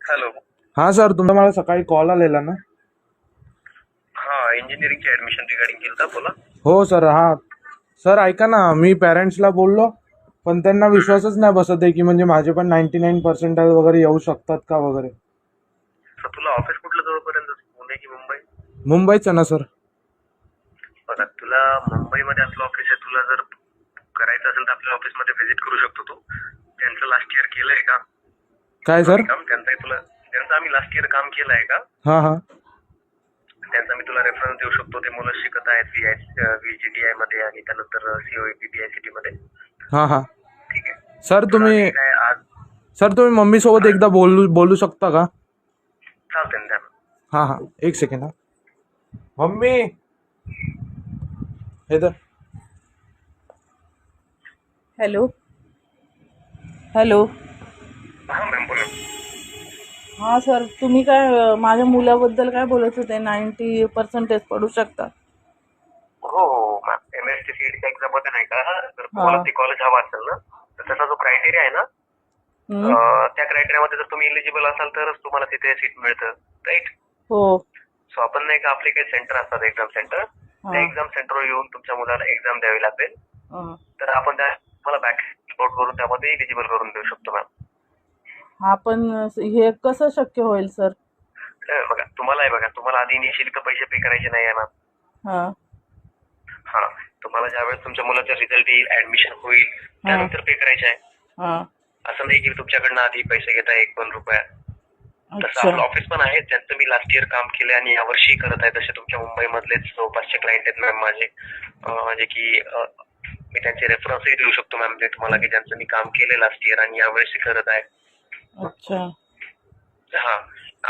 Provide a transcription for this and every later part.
Hello. हां sir, तुमचा मला सकाळी कॉल आलेला ना? हा, इंजिनिअरिंगची ऍडमिशन रिगार्डिंग केलं बोला. हो सर. हां सर, ऐका ना, मी पॅरेंट्सला बोललो, पण त्यांना विश्वासच नाही बसत आहे की म्हणजे माझे पण 99% वगैरे येऊ शकतात का वगैरे. तर तुला ऑफिस कुठलं जवळपर्यंत, पुणे की मुंबई? मुंबईचं ना सर. बघा, तुला मुंबईमध्ये आपलं ऑफिस आहे. तुला जर करायचं असेल तर आपल्या ऑफिसमध्ये व्हिजिट करू शकतो तू. त्यांचं लास्ट इयर केलंय का काय सर? काम? त्यांचं आम्ही लास्ट इयर काम केलंय का? हां हां. त्यांचा मी तुला रेफरन्स देऊ शकतो. ते मुलं शिकत आहेत VGTI मध्ये आणि त्यानंतर COEP BICT मध्ये. हां हां. ठीक आहे. सर तुला तुम्ही आधी काय आज सर तुम्ही मम्मीसोबत एकदा बोलू शकता का? चालते ना? हां हां, एक सेकंड. हां मम्मी, हे तर. Hello hello. हा मॅम, बोला. हां सर, तुम्ही काय माझ्या मुलाबद्दल काय बोलत होते? 90% पडू शकतात. हो हो मॅम, MSc सीईटीच्या एक्झाम मध्ये नाही का, जर तुम्हाला हां. ते कॉलेज हवं असेल ना, तर त्याचा जो क्रायटेरिया आहे ना, हं? त्या क्रायटेरियामध्ये जर तुम्ही इलिजिबल असाल तरच तुम्हाला तिथे सीट मिळतं, राईट? हो. सो आपण नाही का, आपले काही सेंटर असतात, एक्झाम सेंटर, त्या हां. एक्झाम सेंटरवर येऊन तुमच्या मुलाला एक्झाम द्यावी लागेल. हां. तर आपण तुम्हाला बॅक रिपोर्ट करून त्यामध्ये इलिजिबल करून देऊ शकतो मॅम. हा, पण हे कसं शक्य होईल सर? तुम्हाला आधी इनिशियली तर पैसे पे करायचे नाही आहे मॅम. हां. हा, तुम्हाला ज्यावेळेस तुमच्या मुलाचा रिझल्ट येईल, ऍडमिशन होईल, त्यानंतर पे करायचे आहे. हां. असं नाही की तुमच्याकडनं आधी पैसे घेताय 1-2 रुपया. तसं अच्छा. आपलं ऑफिस पण आहे, ज्यांचं मी लास्ट इयर काम केले आणि यावर्षी करत आहे. तसे तुमच्या मुंबईमधलेच जवळपासचे क्लायंट आहेत मॅम माझे, म्हणजे की मी त्यांचे रेफरन्सही देऊ शकतो मॅम ते तुम्हाला, की ज्यांचं मी काम केले लास्ट इयर आणि यावर्षी करत आहे. अच्छा. हा,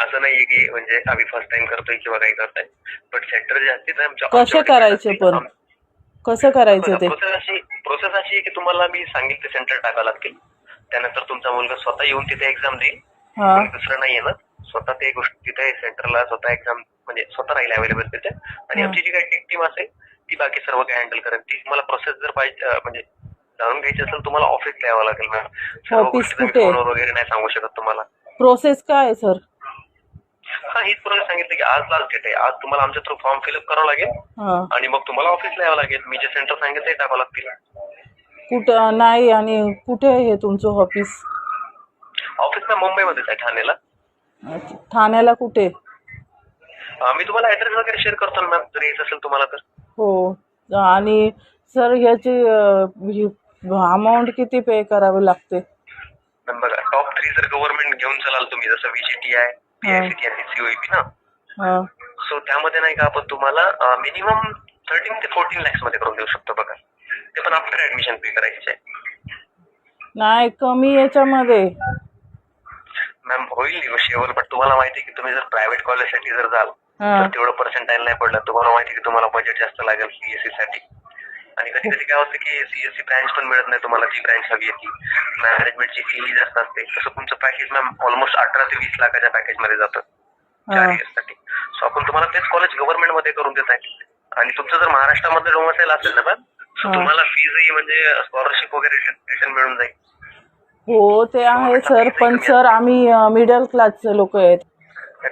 असं नाहीये की म्हणजे आम्ही फर्स्ट टाइम करतोय किंवा काही करताय. बट सेंटर जे असतील कसे करायचे पण? कसं करायचं ते? प्रोसेस अशी आहे की तुम्हाला मी सांगेल ते सेंटर टाकावं लागतील. त्यानंतर तुमचा मुलगा स्वतः येऊन तिथे एक्झाम देईल. हां. कोणी दुसरं नाही येणार. स्वतः ते गोष्ट तिथे सेंटरला स्वतः एक्झाम म्हणजे स्वतः राहील अवेलेबल तिथे. आणि आमची जी काही टीम असेल ती बाकी सर्व काही हँडल करेल. ती तुम्हाला प्रोसेस जर पाहिजे म्हणजे जाणून घ्यायची असेल तुम्हाला ऑफिसला यावं लागेल मॅम. सर्व ऑफिस गोष्टी मी कुठे? फोनवर वगैरे नाही सांगू शकत तुम्हाला. प्रोसेस काय आहे सर? हा, हीच प्रोसेस सांगितलं की आज लास्ट डेट आहे. आज तुम्हाला आमच्या थ्रू फॉर्म फिलअप करावं लागेल हां. आणि मग तुम्हाला ऑफिसला यावं लागेल. मी जे सेंटर सांगितलं ते टाकावं लागतील. कुठं नाही, आणि कुठे आहे तुमचं ऑफिस? ऑफिस ना मुंबईमध्येच आहे, ठाण्याला. अच्छा. ठाण्याला कुठे? मी तुम्हाला ऍड्रेस वगैरे शेअर करतो ना मॅम, जर यायचं असेल तुम्हाला तर. हो. आणि सर ह्याची अमाऊंट किती पे करावी लागते? मॅम बघा, टॉप 3 जर गव्हर्नमेंट घेऊन चलाल तुम्ही, जसं VGTI, BICT आणि COEP ना, हां. सो त्यामध्ये नाही का आपण तुम्हाला मिनिमम 13 ते 14 lakhs मध्ये करून देऊ शकतो बघा. ते पण आफ्टर ऍडमिशन पे करायचे आहे. नाही, कमी याच्यामध्ये. मॅम होईल निगोशिएबल, बट तुम्हाला माहिती आहे की तुम्ही जर प्रायव्हेट कॉलेजसाठी जर जाल तर तेवढं पर्सेंटाईल नाही पडलं. तुम्हाला माहिती आहे की तुम्हाला बजेट जास्त लागेल CSE साठी. आणि कधी कधी काय होतं की CSE ब्रँच पण मिळत नाही तुम्हाला, जी ब्रँच हवी आहे ती. मॅनेजमेंटची फी जास्त असते. तसं तुमचं पॅकेज मॅम ऑलमोस्ट 18 ते 20 लाखाच्या पॅकेज मध्ये जातं 4 इयर्स साठी. सो आपण तुम्हाला तेच कॉलेज गव्हर्नमेंट मध्ये करून देत आहे. आणि तुमचं जर महाराष्ट्रामध्ये डोमिसाईल असेल ना मॅम, सो तुम्हाला फीजही म्हणजे स्कॉलरशिप वगैरे रिटर्न मिळून जाईल. हो, ते आहे सर, पण सर आम्ही मिडल क्लासचे लोक आहेत,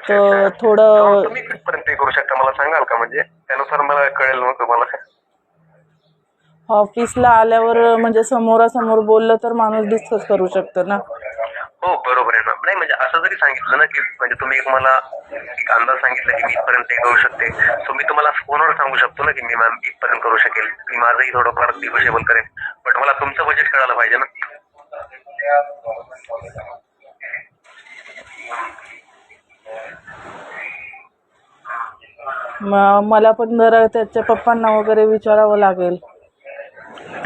तर थोडं तुम्ही कितपर्यंत पे करू शकता मला सांगाल का? म्हणजे त्यानुसार मला कळेल मग तुम्हाला. ऑफिसला आल्यावर म्हणजे समोरासमोर बोललं तर माणूस डिस्कस करू शकतो ना. हो बरोबर आहे ना. नाही म्हणजे असं जरी सांगितलं ना की म्हणजे तुम्ही मला एक अंदाज सांगितला की मी इथपर्यंत पे करू शकते, सो मी तुम्हाला फोनवर सांगू शकतो ना की मी मॅम इथपर्यंत करू शकेल. मी माझंही थोडंफार निगोशिएबल करेन, बट मला तुमचं बजेट कळायला पाहिजे ना. मला पण जरा त्याच्या पप्पांना वगैरे विचारावं लागेल.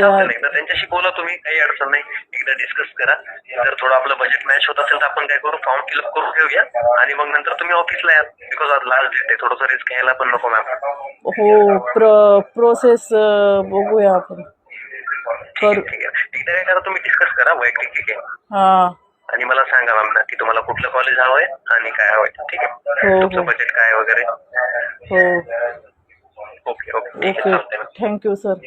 एकदा त्यांच्याशी बोला तुम्ही, काही अडचण नाही. एकदा डिस्कस करा. जर थोडं आपलं बजेट मॅच होत असेल तर आपण काय करू, फॉर्म फिलअप करून घेऊया आणि मग नंतर तुम्ही ऑफिसला या. बिकॉज आज लास्ट डेट आहे, थोडंसं रिस्क घ्यायला पण नको मॅम. हो, प्रोसेस बघूया आपण. ठीक आहे. एकदा काय करा, तुम्ही डिस्कस करा वैयक्तिक, ठीक आहे? हां. आणि मला सांगा मॅम ना की तुम्हाला कुठलं कॉलेज हवंय आणि काय हवंय, ठीक आहे? तुमचं बजेट काय वगैरे. हो. ओके ओके, ठीक आहे, ओके, चालतंय. Thank you sir.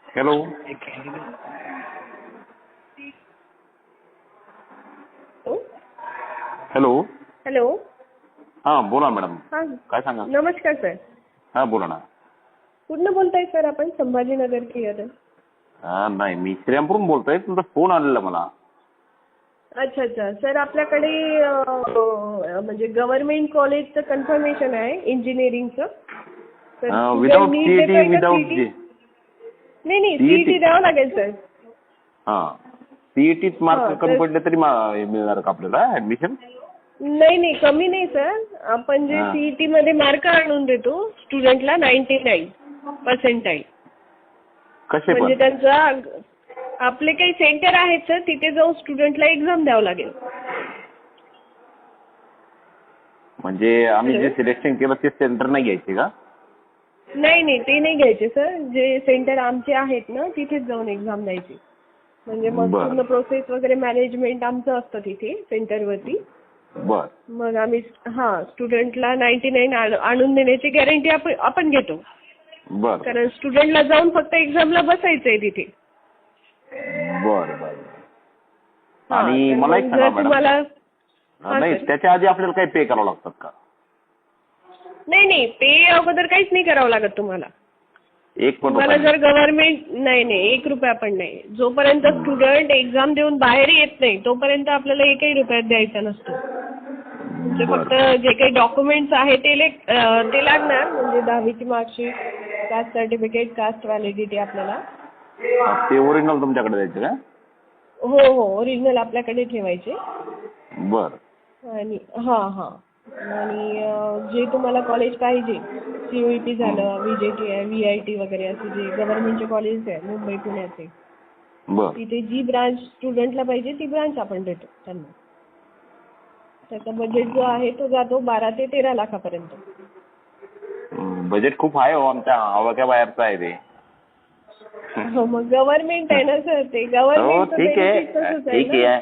Hello. Hello. Hello. हा बोला मॅडम. हा काय सांगा. नमस्कार सर. हा बोला ना. कुठनं बोलताय सर आपण? संभाजीनगर क्लिअर. नाही मी श्रीरामपूरून बोलतोय. तुमचा फोन आलेला मला. अच्छा अच्छा सर, आपल्याकडे म्हणजे गव्हर्नमेंट कॉलेजचं कन्फर्मेशन आहे इंजिनिअरिंगचं. विदाउट सीईटी विदाउट नाही सीईटी द्यावं लागेल सर. हा सीईटीत मार्क हा, कमी पडले तरी मिळणार का आपल्याला ऍडमिशन? नाही कमी नाही सर. आपण जे सीईटी मध्ये मार्क आणून देतो स्टुडंटला 99% कसे म्हणजे पण त्यांचा आपले काही सेंटर आहेत सर, तिथे जाऊन स्टुडंटला एक्झाम द्यावं लागेल. म्हणजे आम्ही जे सिलेक्शन केलं ते सेंटर नाही घ्यायचे का? नाही ते नाही घ्यायचे सर. जे सेंटर आमचे आहेत ना तिथेच जाऊन एक्झाम द्यायची. म्हणजे मग बरं. पूर्ण प्रोसेस वगैरे मॅनेजमेंट आमचं असतं तिथे सेंटरवरती. बर मग आम्ही स्टुडंटला 99 आणून देण्याची गॅरंटी आपण घेतो. बर कारण स्टुडंटला जाऊन फक्त एक्झामला बसायचंय तिथे. बर बर. हा, आणि तर मला एक मग सांगा जर तुम्हाला मॅडम. नाही सर. त्याच्या आधी आपल्याला काही पे करावं लागतात का? नाही पे अगोदर काहीच नाही करावं लागत तुम्हाला. एक पण तुम्हाला रुपया जर गव्हर्नमेंट नाही 1 रुपया पण नाही. जोपर्यंत स्टुडंट एक्झाम देऊन बाहेर येत नाही तोपर्यंत आपल्याला 1ही रुपयात द्यायचा नसतो. तुमचे बरं. फक्त जे काही डॉक्युमेंट्स आहे ते लागणार. म्हणजे 10वीची marksheet, caste certificate, caste validity आपल्याला. ते ओरिजिनल तुमच्याकडे द्यायचे का? हो ओरिजिनल आपल्याकडे ठेवायचे. बर आणि आणि जे तुम्हाला कॉलेज पाहिजे, सीयूईटी झालं, VJTI, VIT वगैरे असे जे गव्हर्नमेंटचे कॉलेज आहे मुंबई पुण्याचे, बर. तिथे जी ब्रांच स्टुडंटला पाहिजे ती ब्रांच आपण देतो त्यांना. त्याचा बजेट जो आहे तो जातो 12 ते 13 लाखापर्यंत. बजेट खूप आहे हो. आमच्या आवाक्या बाहेरचं आहे ते. हो मग गव्हर्नमेंट आहे ना सर, ते हो गव्हर्नमेंट ठीक आहे.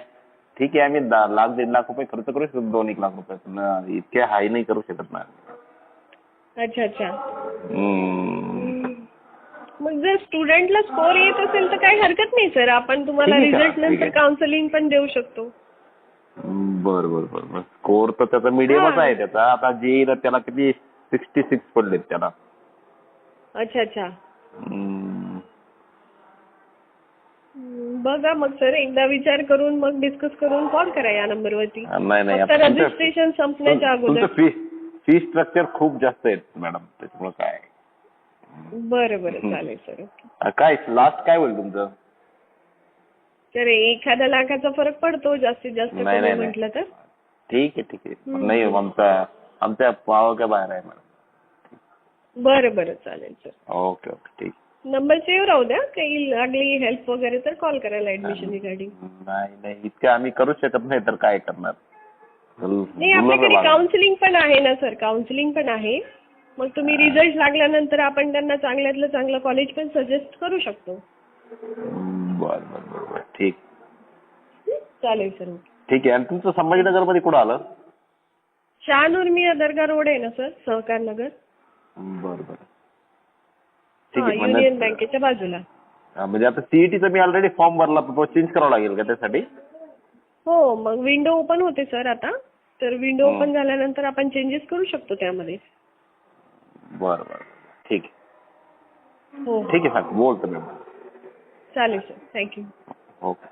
ठीक आहे आम्ही 1,00,000-1.5 लाख रुपये खर्च करू शकतो. 2-1 लाख रुपये पण इतके हाय नाही करू शकत ना. अच्छा. मग जर स्टुडंटला स्कोर येत असेल तर काही हरकत नाही सर. आपण तुम्हाला ठीक आहे, रिझल्ट ठीक नंतर आहे. काउन्सिलिंग पण देऊ शकतो. बर स्कोर तर त्याचा मीडियमच आहे त्याचा. आता जे त्याला किती 66 पडलेत त्याला. अच्छा. बघा मग सर, एकदा विचार करून मग डिस्कस करून कॉल करा या नंबरवरती. नाही फक्त रजिस्ट्रेशन संपण्याच्या अगोदर. फी स्ट्रक्चर खूप जास्त आहे मॅडम, त्याच्यामुळे काय. बरं चालेल सर. काय लास्ट काय होईल तुमचं? तर 1 लाखाचा फरक पडतो जास्तीत जास्त कमी म्हटलं तर. ठीक आहे. नाही आमच्या पावाच्या बाहेर आहे मॅडम. बरं चालेल सर. ओके ठीक. नंबर सेव्ह राहू द्या. काही लागली हेल्प वगैरे तर कॉल करायला ऍडमिशन रिगार्डिंग. नाही इतकं आम्ही करू शकत नाही तर काय करणार. नाही आपल्याकडे काउन्सिलिंग पण आहे ना सर. काउन्सिलिंग पण आहे. मग तुम्ही रिझल्ट लागल्यानंतर आपण त्यांना चांगल्यातलं चांगलं कॉलेज पण सजेस्ट करू शकतो. बर ठीक. चालेल सर. ठीक आहे. आणि तुमचं संभाजीनगर मध्ये कुठं आलं? शहानूर दर्गा रोड आहे ना सर, सहकार नगर. बरं ठीक आहे. युनियन बँकेच्या बाजूला. म्हणजे आता सीईटीचा मी ऑलरेडी फॉर्म भरला, तो चेंज करावा लागेल का त्यासाठी? हो मग विंडो ओपन होते सर आता. तर विंडो ओपन झाल्यानंतर आपण चेंजेस करू शकतो त्यामध्ये. बरं ठीक आहे. हो ठीक आहे बोलतो मी. चालेल सर. थँक्यू. ओके.